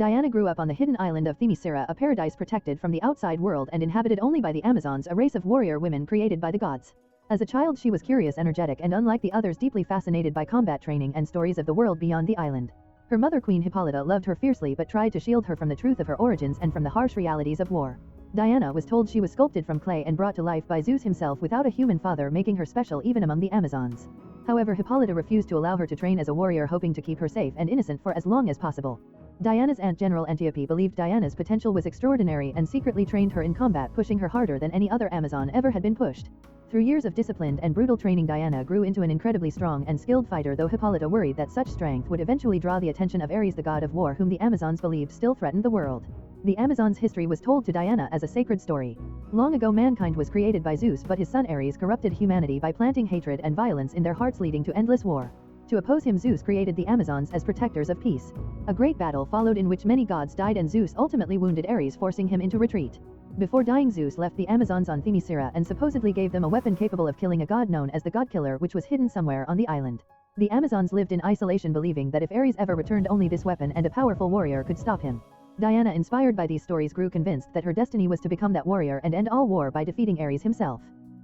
Diana grew up on the hidden island of Themyscira, a paradise protected from the outside world and inhabited only by the Amazons, a race of warrior women created by the gods. As a child she was curious, energetic, and unlike the others deeply fascinated by combat training and stories of the world beyond the island. Her mother Queen Hippolyta loved her fiercely but tried to shield her from the truth of her origins and from the harsh realities of war. Diana was told she was sculpted from clay and brought to life by Zeus himself without a human father, making her special even among the Amazons. However, Hippolyta refused to allow her to train as a warrior, hoping to keep her safe and innocent for as long as possible. Diana's aunt General Antiope believed Diana's potential was extraordinary and secretly trained her in combat, pushing her harder than any other Amazon ever had been pushed. Through years of disciplined and brutal training, Diana grew into an incredibly strong and skilled fighter, though Hippolyta worried that such strength would eventually draw the attention of Ares, the god of war, whom the Amazons believed still threatened the world. The Amazons' history was told to Diana as a sacred story. Long ago mankind was created by Zeus, but his son Ares corrupted humanity by planting hatred and violence in their hearts, leading to endless war. To oppose him, Zeus created the Amazons as protectors of peace. A great battle followed in which many gods died and Zeus ultimately wounded Ares, forcing him into retreat. Before dying, Zeus left the Amazons on Themyscira and supposedly gave them a weapon capable of killing a god known as the God Killer, which was hidden somewhere on the island. The Amazons lived in isolation, believing that if Ares ever returned, only this weapon and a powerful warrior could stop him. Diana, inspired by these stories, grew convinced that her destiny was to become that warrior and end all war by defeating Ares himself.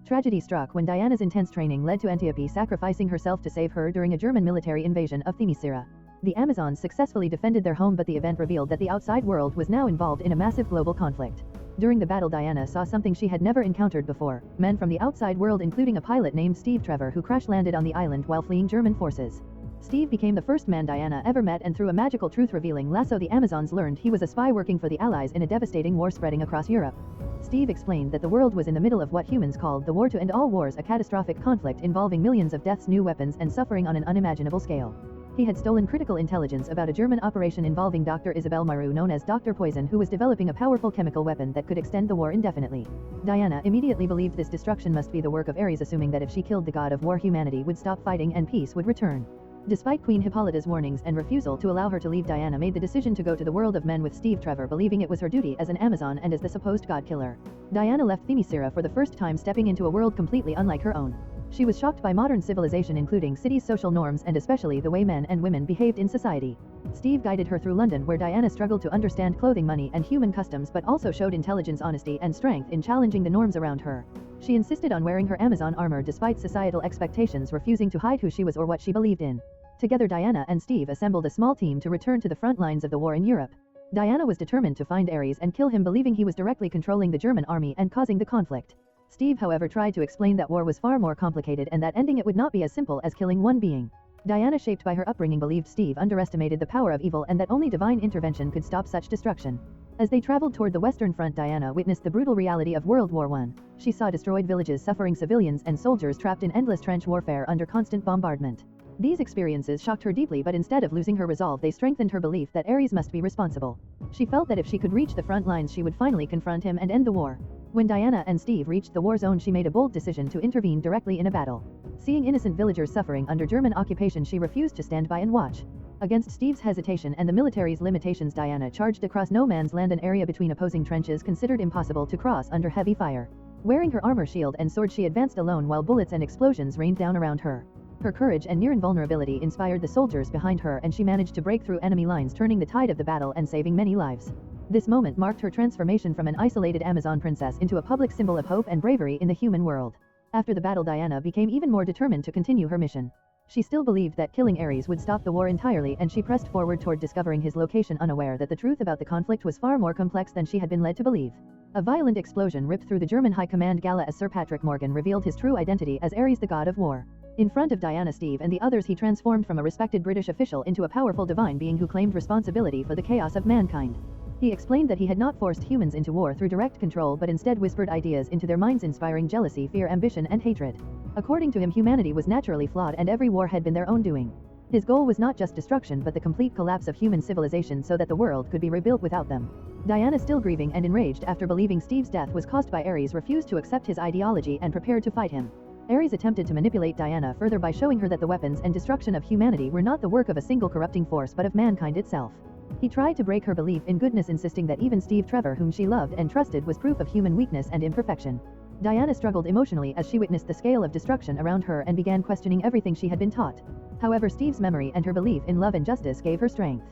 Tragedy struck when Diana's intense training led to Antiope sacrificing herself to save her during a German military invasion of Themyscira. The Amazons successfully defended their home, but the event revealed that the outside world was now involved in a massive global conflict. During the battle, Diana saw something she had never encountered before: men from the outside world, including a pilot named Steve Trevor who crash-landed on the island while fleeing German forces. Steve became the first man Diana ever met, and through a magical truth-revealing lasso the Amazons learned he was a spy working for the Allies in a devastating war spreading across Europe. Steve explained that the world was in the middle of what humans called the war to end all wars, a catastrophic conflict involving millions of deaths, new weapons, and suffering on an unimaginable scale. He had stolen critical intelligence about a German operation involving Dr. Isabel Marou, known as Dr. Poison, who was developing a powerful chemical weapon that could extend the war indefinitely. Diana immediately believed this destruction must be the work of Ares, assuming that if she killed the god of war, humanity would stop fighting and peace would return. Despite Queen Hippolyta's warnings and refusal to allow her to leave, Diana made the decision to go to the world of men with Steve Trevor, believing it was her duty as an Amazon and as the supposed god killer. Diana left Themyscira for the first time, stepping into a world completely unlike her own. She was shocked by modern civilization, including cities' social norms and especially the way men and women behaved in society. Steve guided her through London, where Diana struggled to understand clothing, money, and human customs, but also showed intelligence, honesty, and strength in challenging the norms around her. She insisted on wearing her Amazon armor despite societal expectations, refusing to hide who she was or what she believed in. Together, Diana and Steve assembled a small team to return to the front lines of the war in Europe. Diana was determined to find Ares and kill him, believing he was directly controlling the German army and causing the conflict. Steve, however, tried to explain that war was far more complicated and that ending it would not be as simple as killing one being. Diana, shaped by her upbringing, believed Steve underestimated the power of evil and that only divine intervention could stop such destruction. As they traveled toward the Western Front, Diana witnessed the brutal reality of World War I. She saw destroyed villages, suffering civilians, and soldiers trapped in endless trench warfare under constant bombardment. These experiences shocked her deeply, but instead of losing her resolve, they strengthened her belief that Ares must be responsible. She felt that if she could reach the front lines, she would finally confront him and end the war. When Diana and Steve reached the war zone, she made a bold decision to intervene directly in a battle. Seeing innocent villagers suffering under German occupation, she refused to stand by and watch. Against Steve's hesitation and the military's limitations, Diana charged across no man's land, an area between opposing trenches considered impossible to cross under heavy fire. Wearing her armor, shield, and sword, she advanced alone while bullets and explosions rained down around her. Her courage and near invulnerability inspired the soldiers behind her, and she managed to break through enemy lines, turning the tide of the battle and saving many lives. This moment marked her transformation from an isolated Amazon princess into a public symbol of hope and bravery in the human world. After the battle, Diana became even more determined to continue her mission. She still believed that killing Ares would stop the war entirely, and she pressed forward toward discovering his location, unaware that the truth about the conflict was far more complex than she had been led to believe. A violent explosion ripped through the German High Command Gala as Sir Patrick Morgan revealed his true identity as Ares, the god of war. In front of Diana, Steve, and the others, he transformed from a respected British official into a powerful divine being who claimed responsibility for the chaos of mankind. He explained that he had not forced humans into war through direct control, but instead whispered ideas into their minds, inspiring jealousy, fear, ambition, and hatred. According to him, humanity was naturally flawed and every war had been their own doing. His goal was not just destruction but the complete collapse of human civilization so that the world could be rebuilt without them. Diana, still grieving and enraged after believing Steve's death was caused by Ares, refused to accept his ideology and prepared to fight him. Ares attempted to manipulate Diana further by showing her that the weapons and destruction of humanity were not the work of a single corrupting force but of mankind itself. He tried to break her belief in goodness, insisting that even Steve Trevor, whom she loved and trusted, was proof of human weakness and imperfection. Diana struggled emotionally as she witnessed the scale of destruction around her and began questioning everything she had been taught. However, Steve's memory and her belief in love and justice gave her strength.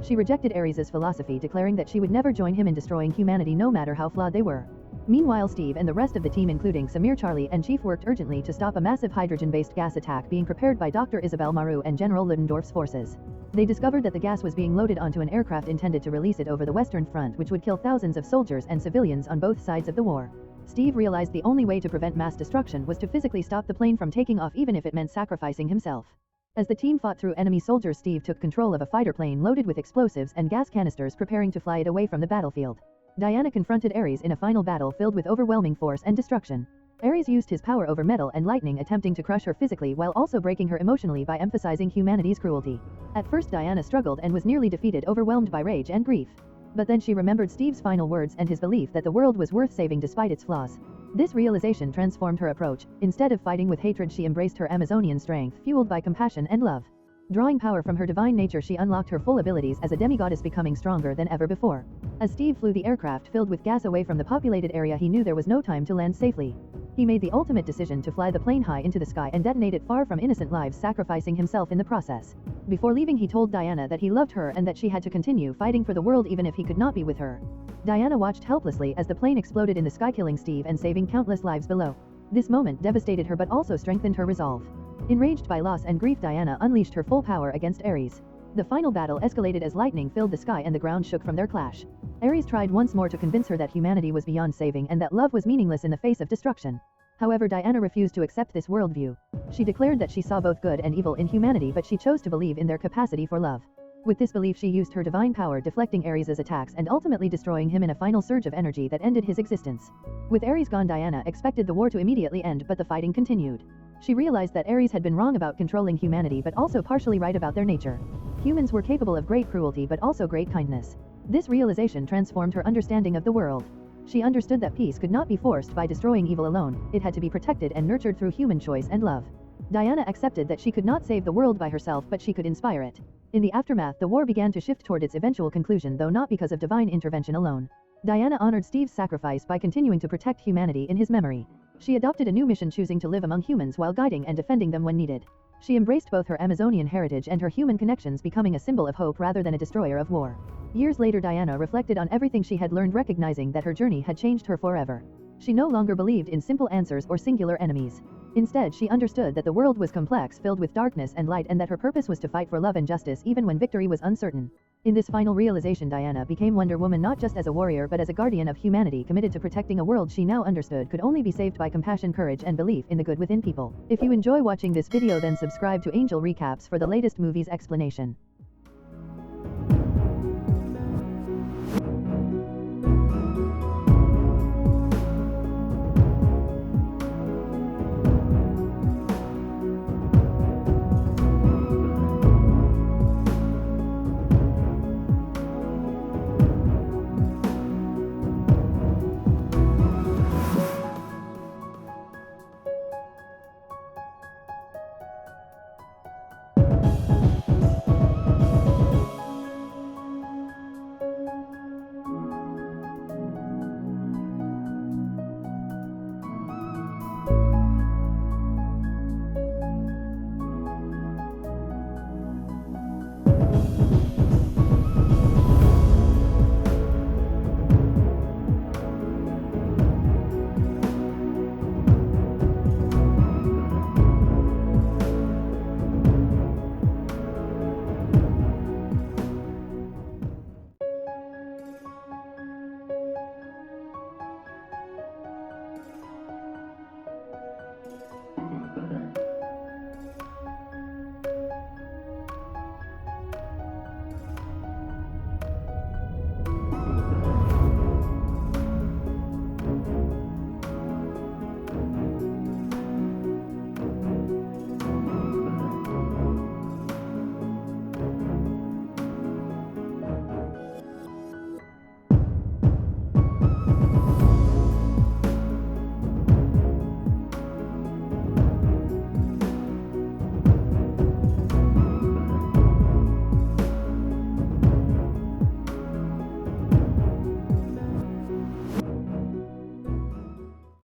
She rejected Ares's philosophy, declaring that she would never join him in destroying humanity no matter how flawed they were. Meanwhile, Steve and the rest of the team, including Samir, Charlie, and Chief, worked urgently to stop a massive hydrogen-based gas attack being prepared by Dr. Isabel Maru and General Ludendorff's forces. They discovered that the gas was being loaded onto an aircraft intended to release it over the Western Front, which would kill thousands of soldiers and civilians on both sides of the war. Steve realized the only way to prevent mass destruction was to physically stop the plane from taking off, even if it meant sacrificing himself. As the team fought through enemy soldiers, Steve took control of a fighter plane loaded with explosives and gas canisters, preparing to fly it away from the battlefield. Diana confronted Ares in a final battle filled with overwhelming force and destruction. Ares used his power over metal and lightning, attempting to crush her physically while also breaking her emotionally by emphasizing humanity's cruelty. At first, Diana struggled and was nearly defeated, overwhelmed by rage and grief. But then she remembered Steve's final words and his belief that the world was worth saving despite its flaws. This realization transformed her approach. Instead of fighting with hatred, she embraced her Amazonian strength, fueled by compassion and love. Drawing power from her divine nature, she unlocked her full abilities as a demigoddess, becoming stronger than ever before. As Steve flew the aircraft filled with gas away from the populated area, he knew there was no time to land safely. He made the ultimate decision to fly the plane high into the sky and detonate it far from innocent lives, sacrificing himself in the process. Before leaving, he told Diana that he loved her and that she had to continue fighting for the world even if he could not be with her. Diana watched helplessly as the plane exploded in the sky, killing Steve and saving countless lives below. This moment devastated her but also strengthened her resolve. Enraged by loss and grief, Diana unleashed her full power against Ares. The final battle escalated as lightning filled the sky and the ground shook from their clash. Ares tried once more to convince her that humanity was beyond saving and that love was meaningless in the face of destruction. However, Diana refused to accept this worldview. She declared that she saw both good and evil in humanity, but she chose to believe in their capacity for love. With this belief, she used her divine power, deflecting Ares's attacks and ultimately destroying him in a final surge of energy that ended his existence. With Ares gone, Diana expected the war to immediately end, but the fighting continued. She realized that Ares had been wrong about controlling humanity but also partially right about their nature. Humans were capable of great cruelty but also great kindness. This realization transformed her understanding of the world. She understood that peace could not be forced by destroying evil alone, it had to be protected and nurtured through human choice and love. Diana accepted that she could not save the world by herself, but she could inspire it. In the aftermath, the war began to shift toward its eventual conclusion, though not because of divine intervention alone. Diana honored Steve's sacrifice by continuing to protect humanity in his memory. She adopted a new mission, choosing to live among humans while guiding and defending them when needed. She embraced both her Amazonian heritage and her human connections, becoming a symbol of hope rather than a destroyer of war. Years later, Diana reflected on everything she had learned, recognizing that her journey had changed her forever. She no longer believed in simple answers or singular enemies. Instead, she understood that the world was complex, filled with darkness and light, and that her purpose was to fight for love and justice even when victory was uncertain. In this final realization, Diana became Wonder Woman, not just as a warrior but as a guardian of humanity, committed to protecting a world she now understood could only be saved by compassion, courage, and belief in the good within people. If you enjoy watching this video, then subscribe to Angel Recaps for the latest movies explanation.